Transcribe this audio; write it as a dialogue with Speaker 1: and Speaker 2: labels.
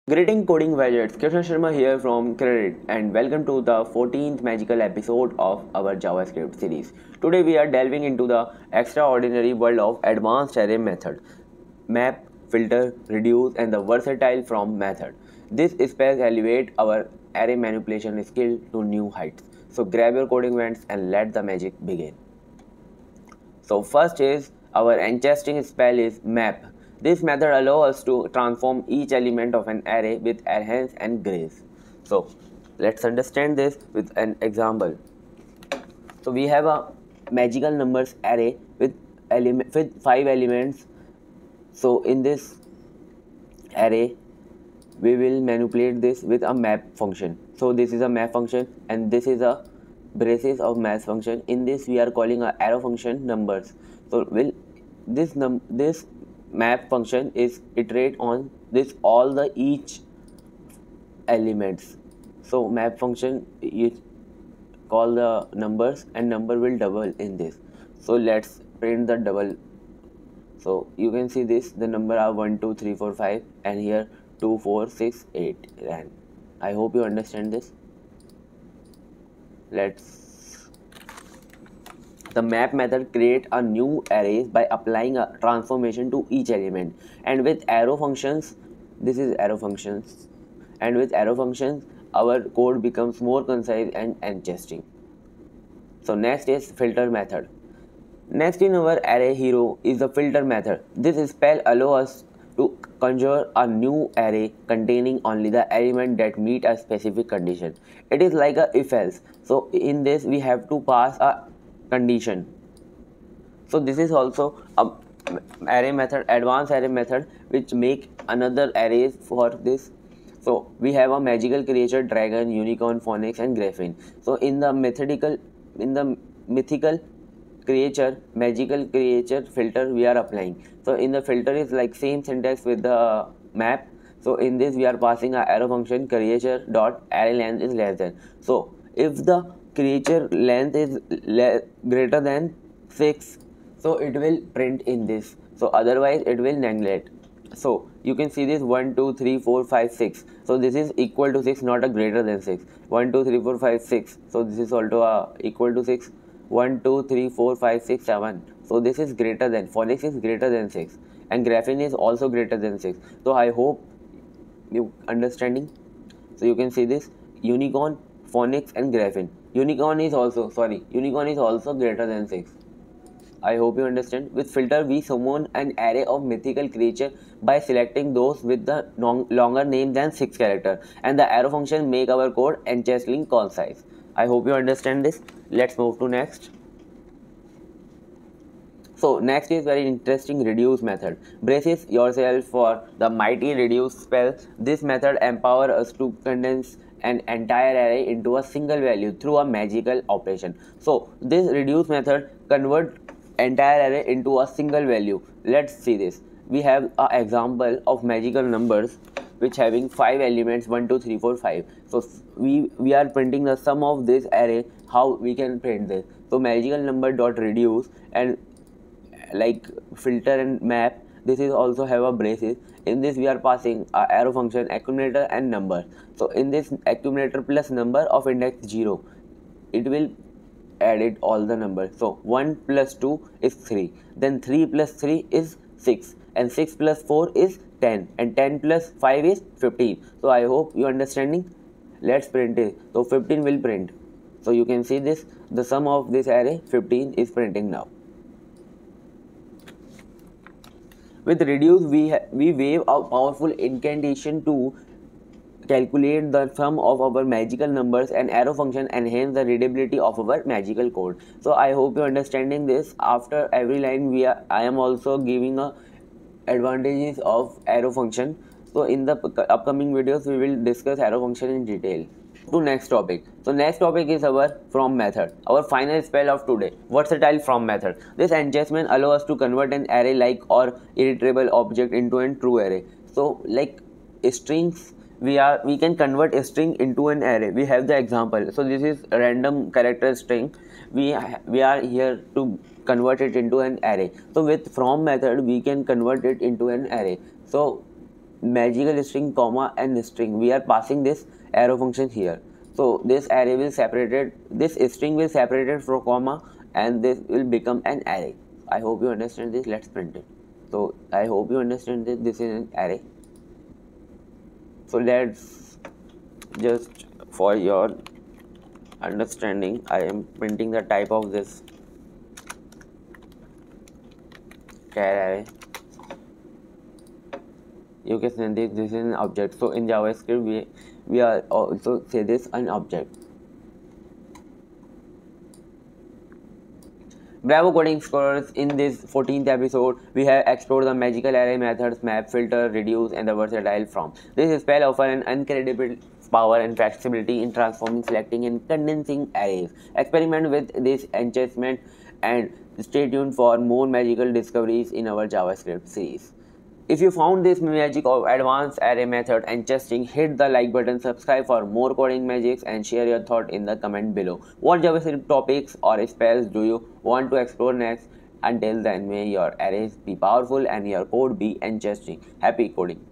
Speaker 1: Greeting coding gadgets, Krishna Sharma here from Credit and welcome to the 14th magical episode of our JavaScript series. Today we are delving into the extraordinary world of advanced array method. Map, filter, reduce and the versatile from method. This spells elevate our array manipulation skill to new heights. So grab your coding vents and let the magic begin. So first is our encasting spell is map. This method allows us to transform each element of an array with enhance and grace. So let's understand this with an example. So we have a magical numbers array with 5 elements. So in this array we will manipulate this with a map function. So this is a map function and this is a braces of math function. In this we are calling a arrow function numbers. So will this map function is iterate on this all the each elements. So map function you call the numbers and number will double in this. So let's print the double. So you can see this the number are 1 2 3 4 5 and here 2 4 6 8 and I hope you understand this. The map method create a new arrays by applying a transformation to each element, and with arrow functions, this is arrow functions, and with arrow functions our code becomes more concise and interesting. So next is filter method. Next in our array hero is the filter method. This spell allows us to conjure a new array containing only the element that meet a specific condition. It is like a if else. So in this we have to pass a condition. So this is also a array method, advanced array method, which make another arrays for this. So we have a magical creature, dragon, unicorn, phoenix and graphene. So in the mythical creature, magical creature filter we are applying. So in the filter is like same syntax with the map. So in this we are passing a arrow function creature dot array length is less than. So if the creature length is greater than 6, so it will print in this. So otherwise it will neglect. So you can see this 1 2 3 4 5 6. So this is equal to 6, not a greater than 6. 1 2 3 4 5 6. So this is also equal to 6. 1 2 3 4 5 6 7. So this is greater than, phoenix is greater than 6 and graphene is also greater than 6. So I hope you understanding. So you can see this unicorn, phoenix and graphene. Unicorn is also greater than 6. I hope you understand. With filter we summon an array of mythical creature by selecting those with the longer name than 6 character, and the arrow function make our code encasing concise. I hope you understand this. Let's move to next. So next is very interesting reduce method. Brace yourself for the mighty reduce spell. This method empower us to condense an entire array into a single value through a magical operation. So this reduce method convert entire array into a single value. Let's see this. We have an example of magical numbers which having 5 elements 1 2 3 4 5. So we are printing the sum of this array. How we can print this? So magical number dot reduce, and like filter and map, this is also have a braces. In this we are passing a arrow function accumulator and number. So in this accumulator plus number of index 0, it will add it all the numbers. So 1 plus 2 is 3, then 3 plus 3 is 6, and 6 plus 4 is 10, and 10 plus 5 is 15. So I hope you understanding. Let's print it. So 15 will print. So you can see this, the sum of this array 15 is printing now. With reduce we wave a powerful incantation to calculate the sum of our magical numbers, and arrow function enhance the readability of our magical code. So I hope you understanding this. After every line I am also giving a advantages of arrow function. So in the upcoming videos we will discuss arrow function in detail. To next topic. So next topic is our from method, our final spell of today, versatile from method. This enchantment allows us to convert an array like or iterable object into a true array. So like strings, we can convert a string into an array. We have the example. So this is a random character string. We are here to convert it into an array. So with from method we can convert it into an array. So magical string, comma and string. We are passing this arrow function here. So this array will separated, this string will separated from comma, and this will become an array. I hope you understand this. Let's print it. So I hope you understand that this is an array. So let's just, for your understanding, I am printing the type of this char array. You can say this is an object. So in JavaScript we are also say this an object. Bravo coding scholars, in this 14th episode, we have explored the magical array methods, map, filter, reduce, and the versatile from. This spell offers an incredible power and flexibility in transforming, selecting, and condensing arrays. Experiment with this enchantment and stay tuned for more magical discoveries in our JavaScript series. If you found this magic of advanced array method interesting, hit the like button, subscribe for more coding magics, and share your thought in the comment below. What JavaScript topics or spells do you want to explore next? Until then, may your arrays be powerful and your code be interesting. Happy coding!